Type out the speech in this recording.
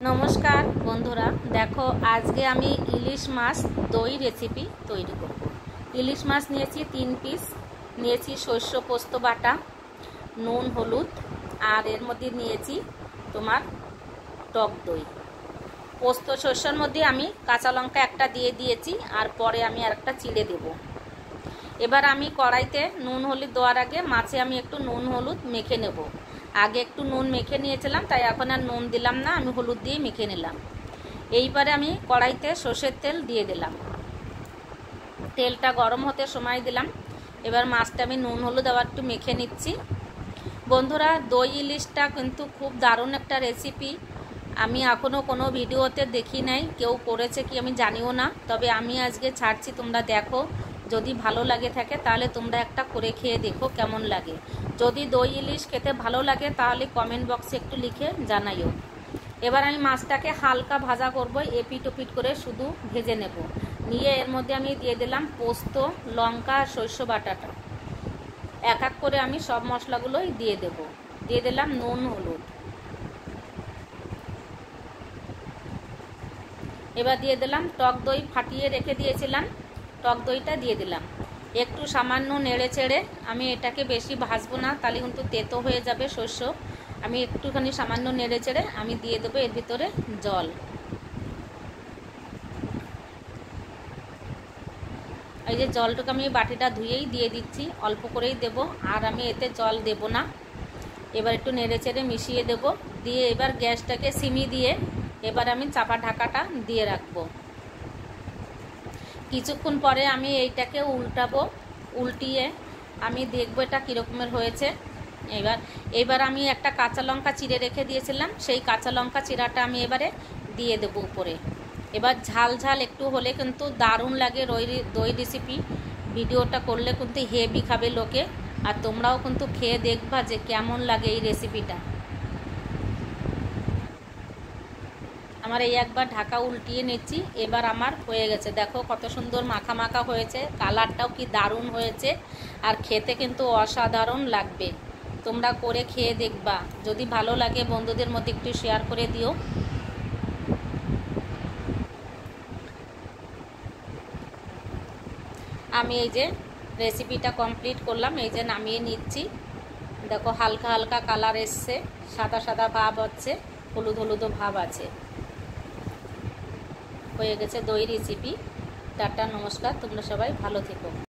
নমস্কার বন্ধুরা, দেখো আজকে আমি ইলিশ মাছ দই রেসিপি তৈরি করব। ইলিশ মাছ নিয়েছি 3 পিস, নিয়েছি সর্ষে পোস্ত বাটা, নুন হলুদ, আর এর মধ্যে নিয়েছি তোমার টক দই। পোস্ত সর্ষের মধ্যে আমি কাঁচা লঙ্কা একটা দিয়ে দিয়েছি, আর পরে আমি আরেকটা চিড়ে দেব। এবার আমি কড়াইতে নুন হলুদ দেওয়ার আগে মাছে আমি একটু নুন হলুদ মেখে নেব। আগে একটু নুন মেখে নিয়েছিলাম, তাই এখন আর নুন দিলাম না, আমি হলুদ দিয়ে মেখে নিলাম। এইবারে আমি কড়াইতে সর্ষের তেল দিয়ে দিলাম, তেলটা গরম হতে সময় দিলাম। এবার মাছটা আমি নুন হলুদ আবার একটু মেখে নিচ্ছি। বন্ধুরা, দই ইলিশটা কিন্তু খুব দারুণ একটা রেসিপি। আমি এখনও কোনো ভিডিওতে দেখি নাই, কেউ করেছে কি আমি জানিও না, তবে আমি আজকে ছাড়ছি, তোমরা দেখো। যদি ভালো লাগে থাকে তাহলে তোমরা একটা করে খেয়ে দেখো কেমন লাগে। যদি দই ইলিশ খেতে ভালো লাগে তাহলে কমেন্ট বক্সে একটু লিখে জানাইও। এবার আমি মাছটাকে হালকা ভাজা করব, এপিট ওপিট করে শুধু ভেজে নেব। নিয়ে এর মধ্যে আমি দিয়ে দিলাম পোস্ত, লঙ্কা আর সর্ষে বাটাটা। এক এক করে আমি সব মশলাগুলোই দিয়ে দেব। দিয়ে দিলাম নুন হলুদ। এবার দিয়ে দিলাম টক দই ফাটিয়ে রেখে দিয়েছিলাম, টক দইটা দিয়ে দিলাম। একটু সামান্য নেড়ে চেড়ে, আমি এটাকে বেশি ভাজবো না, তাহলে কিন্তু তেতো হয়ে যাবে শস্য। আমি একটুখানি সামান্য নেড়ে চেড়ে আমি দিয়ে দেবো এর ভিতরে জল। এই যে জলটুকু আমি বাটিটা ধুয়েই দিয়ে দিচ্ছি, অল্প করেই দেব, আর আমি এতে জল দেব না। এবার একটু নেড়ে চেড়ে মিশিয়ে দেব। দিয়ে এবার গ্যাসটাকে সিমি দিয়ে এবার আমি চাপা ঢাকাটা দিয়ে রাখবো। কিছুক্ষণ পরে আমি এইটাকে উল্টাবো, উল্টিয়ে আমি দেখবো এটা কীরকমের হয়েছে। এবার আমি একটা কাঁচা লঙ্কা চিড়ে রেখে দিয়েছিলাম, সেই কাঁচা লঙ্কা চিড়াটা আমি এবারে দিয়ে দেবো উপরে। এবার ঝাল ঝাল একটু হলে কিন্তু দারুণ লাগে দই রেসিপি। ভিডিওটা করলে কিন্তু হেভি খাবে লোকে, আর তোমরাও কিন্তু খেয়ে দেখবা যে কেমন লাগে এই রেসিপিটা। আমার এই একবার ঢাকা উল্টিয়ে নিচ্ছি। এবার আমার হয়ে গেছে, দেখো কত সুন্দর মাখা মাখা হয়েছে, কালারটাও কি দারুণ হয়েছে, আর খেতে কিন্তু অসাধারণ লাগবে। তোমরা করে খেয়ে দেখবা, যদি ভালো লাগে বন্ধুদের মধ্যে একটু শেয়ার করে দিও। আমি এই যে রেসিপিটা কমপ্লিট করলাম, এই যে নামিয়ে নিচ্ছি। দেখো হালকা হালকা কালার এসছে, সাদা সাদা ভাব হচ্ছে, হলুদ হলুদও ভাব আছে। হয়ে গেছে দই রেসিপি। টাটা, নমস্কার, তোমরা সবাই ভালো থেকো।